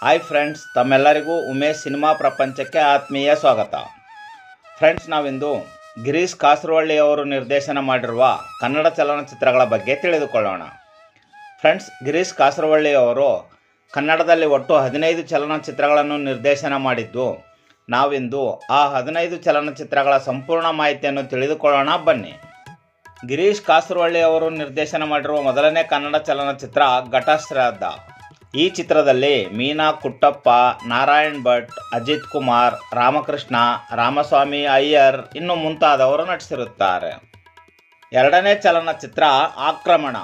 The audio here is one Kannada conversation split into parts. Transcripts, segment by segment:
ಹಾಯ್ ಫ್ರೆಂಡ್ಸ್, ತಮ್ಮೆಲ್ಲರಿಗೂ ಉಮೇಶ್ ಸಿನಿಮಾ ಪ್ರಪಂಚಕ್ಕೆ ಆತ್ಮೀಯ ಸ್ವಾಗತ. ಫ್ರೆಂಡ್ಸ್, ನಾವಿಂದು ಗಿರೀಶ್ ಕಾಸರವಳ್ಳಿಯವರು ನಿರ್ದೇಶನ ಮಾಡಿರುವ ಕನ್ನಡ ಚಲನಚಿತ್ರಗಳ ಬಗ್ಗೆ ತಿಳಿದುಕೊಳ್ಳೋಣ. ಫ್ರೆಂಡ್ಸ್, ಗಿರೀಶ್ ಕಾಸರವಳ್ಳಿಯವರು ಕನ್ನಡದಲ್ಲಿ ಒಟ್ಟು 15 ಚಲನಚಿತ್ರಗಳನ್ನು ನಿರ್ದೇಶನ ಮಾಡಿದ್ದು, ನಾವಿಂದು ಆ 15 ಚಲನಚಿತ್ರಗಳ ಸಂಪೂರ್ಣ ಮಾಹಿತಿಯನ್ನು ತಿಳಿದುಕೊಳ್ಳೋಣ. ಬನ್ನಿ. ಗಿರೀಶ್ ಕಾಸರವಳ್ಳಿಯವರು ನಿರ್ದೇಶನ ಮಾಡಿರುವ ಮೊದಲನೇ ಕನ್ನಡ ಚಲನಚಿತ್ರ ಘಟಶ್ರಾದ್ದ. ಈ ಚಿತ್ರದಲ್ಲಿ ಮೀನಾ ಕುಟ್ಟಪ್ಪ, ನಾರಾಯಣ್ ಭಟ್, ಅಜಿತ್ ಕುಮಾರ್, ರಾಮಕೃಷ್ಣ, ರಾಮಸ್ವಾಮಿ ಅಯ್ಯರ್ ಇನ್ನು ಮುಂತಾದವರು ನಟಿಸಿರುತ್ತಾರೆ. ಎರಡನೇ ಚಲನಚಿತ್ರ ಆಕ್ರಮಣ.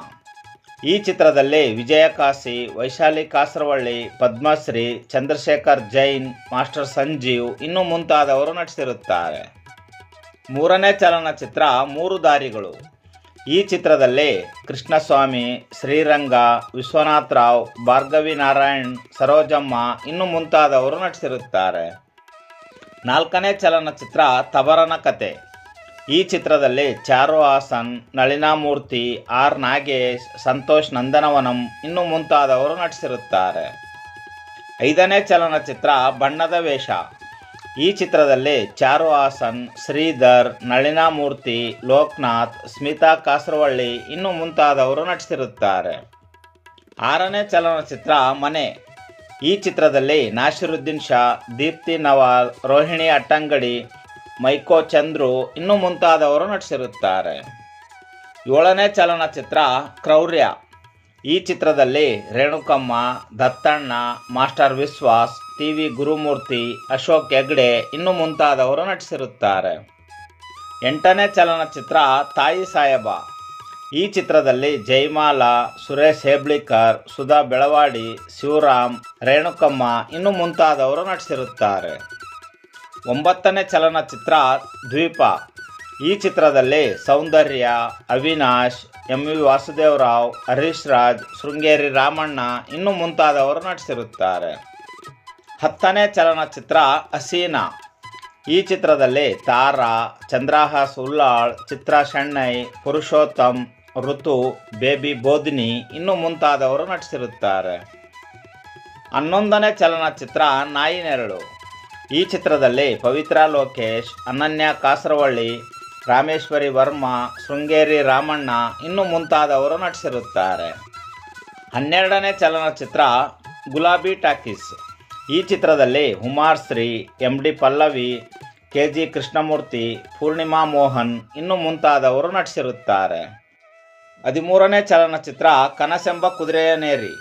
ಈ ಚಿತ್ರದಲ್ಲಿ ವಿಜಯಕಾಶಿ, ವೈಶಾಲಿ ಕಾಸರವಳ್ಳಿ, ಪದ್ಮಶ್ರೀ, ಚಂದ್ರಶೇಖರ್ ಜೈನ್, ಮಾಸ್ಟರ್ ಸಂಜೀವ್ ಇನ್ನು ಮುಂತಾದವರು ನಟಿಸಿರುತ್ತಾರೆ. ಮೂರನೇ ಚಲನಚಿತ್ರ ಮೂರು ದಾರಿಗಳು. ಈ ಚಿತ್ರದಲ್ಲಿ ಕೃಷ್ಣಸ್ವಾಮಿ, ಶ್ರೀರಂಗ, ವಿಶ್ವನಾಥ್ ರಾವ್, ಭಾರ್ಗವಿ ನಾರಾಯಣ್, ಸರೋಜಮ್ಮ ಇನ್ನು ಮುಂತಾದವರು ನಟಿಸಿರುತ್ತಾರೆ. ನಾಲ್ಕನೇ ಚಲನಚಿತ್ರ ತಬರನ ಕತೆ. ಈ ಚಿತ್ರದಲ್ಲಿ ಚಾರು ಹಾಸನ್, ನಳಿನಾ ಮೂರ್ತಿ, ಆರ್ ನಾಗೇಶ್, ಸಂತೋಷ್ ನಂದನವನಂ ಇನ್ನು ಮುಂತಾದವರು ನಟಿಸಿರುತ್ತಾರೆ. ಐದನೇ ಚಲನಚಿತ್ರ ಬಣ್ಣದ ವೇಷ. ಈ ಚಿತ್ರದಲ್ಲಿ ಚಾರು ಹಾಸನ್, ಶ್ರೀಧರ್, ನಳಿನಾ ಮೂರ್ತಿ, ಲೋಕನಾಥ್, ಸ್ಮಿತಾ ಕಾಸರವಳ್ಳಿ ಇನ್ನು ಮುಂತಾದವರು ನಟಿಸಿರುತ್ತಾರೆ. ಆರನೇ ಚಲನಚಿತ್ರ ಮನೆ. ಈ ಚಿತ್ರದಲ್ಲಿ ನಾಸಿರುದ್ದೀನ್ ಶಾ, ದೀಪ್ತಿ ನವಾಲ್, ರೋಹಿಣಿ ಅಟ್ಟಂಗಡಿ, ಮೈಕೋ ಚಂದ್ರು ಇನ್ನು ಮುಂತಾದವರು ನಟಿಸಿರುತ್ತಾರೆ. ಏಳನೇ ಚಲನಚಿತ್ರ ಕ್ರೌರ್ಯ. ಈ ಚಿತ್ರದಲ್ಲಿ ರೇಣುಕಮ್ಮ, ದತ್ತಣ್ಣ, ಮಾಸ್ಟರ್ ವಿಶ್ವಾಸ್, ಟಿ ವಿ ಗುರುಮೂರ್ತಿ, ಅಶೋಕ್ ಹೆಗ್ಡೆ ಇನ್ನು ಮುಂತಾದವರು ನಟಿಸಿರುತ್ತಾರೆ. ಎಂಟನೇ ಚಲನಚಿತ್ರ ತಾಯಿ ಸಾಹೇಬ. ಈ ಚಿತ್ರದಲ್ಲಿ ಜಯಮಾಲಾ, ಸುರೇಶ್ ಹೇಬ್ಳಿಕರ್, ಸುಧಾ ಬೆಳವಾಡಿ, ಶಿವರಾಮ್, ರೇಣುಕಮ್ಮ ಇನ್ನು ಮುಂತಾದವರು ನಟಿಸಿರುತ್ತಾರೆ. ಒಂಬತ್ತನೇ ಚಲನಚಿತ್ರ ದ್ವೀಪ. ಈ ಚಿತ್ರದಲ್ಲಿ ಸೌಂದರ್ಯ, ಅವಿನಾಶ್, ಎಂ ವಿ ವಾಸುದೇವರಾವ್, ಹರೀಶ್ ರಾಜ್, ಶೃಂಗೇರಿ ರಾಮಣ್ಣ ಇನ್ನು ಮುಂತಾದವರು ನಟಿಸಿರುತ್ತಾರೆ. ಹತ್ತನೇ ಚಲನಚಿತ್ರ ಹಸೀನಾ. ಈ ಚಿತ್ರದಲ್ಲಿ ತಾರಾ, ಚಂದ್ರಹಾಸ್ ಉಲ್ಲಾಳ್, ಚಿತ್ರಾ ಶೆಣ್ಣೈ, ಪುರುಷೋತ್ತಮ್, ಋತು, ಬೇಬಿ ಬೋಧಿನಿ ಇನ್ನು ಮುಂತಾದವರು ನಟಿಸಿರುತ್ತಾರೆ. 11ನೇ ಚಲನಚಿತ್ರ ನಾಯಿ ನೆರಳು. ಈ ಚಿತ್ರದಲ್ಲಿ ಪವಿತ್ರ ಲೋಕೇಶ್, ಅನನ್ಯ ಕಾಸರವಳ್ಳಿ, ರಾಮೇಶ್ವರಿ ವರ್ಮಾ, ಶೃಂಗೇರಿ ರಾಮಣ್ಣ ಇನ್ನು ಮುಂತಾದವರು ನಟಿಸಿರುತ್ತಾರೆ. 12ನೇ ಚಲನಚಿತ್ರ ಗುಲಾಬಿ ಟಾಕೀಸ್. ಈ ಚಿತ್ರದಲ್ಲಿ Umashree, M D Pallavi, K G Krishnamurthy, Poornima Mohan ಇನ್ನು ಮುಂತಾದವರು ನಟಿಸಿರುತ್ತಾರೆ. 13ನೇ ಚಲನಚಿತ್ರ ಕನಸೆಂಬ ಕುದುರೆಯನೇರಿ.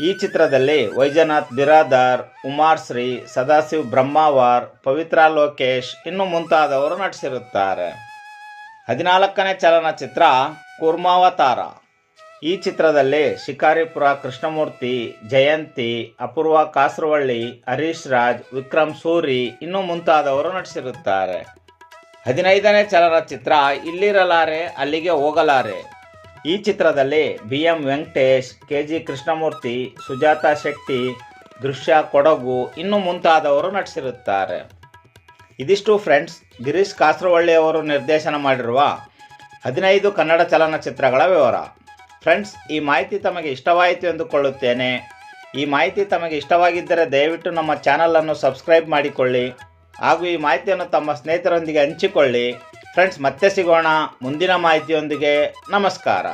ಈ ಚಿತ್ರದಲ್ಲಿ ವೈಜನಾಥ್ ಬಿರಾದರ್, ಉಮಾಶ್ರೀ, ಸದಾಶಿವ್ ಬ್ರಹ್ಮಾವರ್, ಪವಿತ್ರ ಲೋಕೇಶ್ ಇನ್ನು ಮುಂತಾದವರು ನಟಿಸಿರುತ್ತಾರೆ. 14ನೇ ಚಲನಚಿತ್ರ ಕೂರ್ಮಾವತಾರ. ಈ ಚಿತ್ರದಲ್ಲಿ ಶಿಕಾರಿಪುರ ಕೃಷ್ಣಮೂರ್ತಿ, ಜಯಂತಿ, ಅಪೂರ್ವ ಕಾಸರವಳ್ಳಿ, ಹರೀಶ್ ರಾಜ್, ವಿಕ್ರಮ್ ಸೂರಿ ಇನ್ನು ಮುಂತಾದವರು ನಟಿಸಿರುತ್ತಾರೆ. 15ನೇ ಚಲನಚಿತ್ರ ಇಲ್ಲಿರಲಾರೆ ಅಲ್ಲಿಗೆ ಹೋಗಲಾರೆ. ಈ ಚಿತ್ರದಲ್ಲಿ B M Venkatesh, K G Krishnamurthy, Sujata Shetty, ದೃಶ್ಯ ಕೊಡಗು ಇನ್ನು ಮುಂತಾದವರು ನಟಿಸಿರುತ್ತಾರೆ. ಇದಿಷ್ಟು ಫ್ರೆಂಡ್ಸ್, ಗಿರೀಶ್ ಕಾಸರವಳ್ಳಿಯವರು ನಿರ್ದೇಶನ ಮಾಡಿರುವ 15 ಕನ್ನಡ ಚಲನಚಿತ್ರಗಳ ವಿವರ. ಫ್ರೆಂಡ್ಸ್, ಈ ಮಾಹಿತಿ ತಮಗೆ ಇಷ್ಟವಾಯಿತು ಎಂದುಕೊಳ್ಳುತ್ತೇನೆ. ಈ ಮಾಹಿತಿ ತಮಗೆ ಇಷ್ಟವಾಗಿದ್ದರೆ ದಯವಿಟ್ಟು ನಮ್ಮ ಚಾನಲನ್ನು ಸಬ್ಸ್ಕ್ರೈಬ್ ಮಾಡಿಕೊಳ್ಳಿ ಹಾಗೂ ಈ ಮಾಹಿತಿಯನ್ನು ತಮ್ಮ ಸ್ನೇಹಿತರೊಂದಿಗೆ ಹಂಚಿಕೊಳ್ಳಿ. ಫ್ರೆಂಡ್ಸ್, ಮತ್ತೆ ಸಿಗೋಣ ಮುಂದಿನ ಮಾಹಿತಿಯೊಂದಿಗೆ. ನಮಸ್ಕಾರ.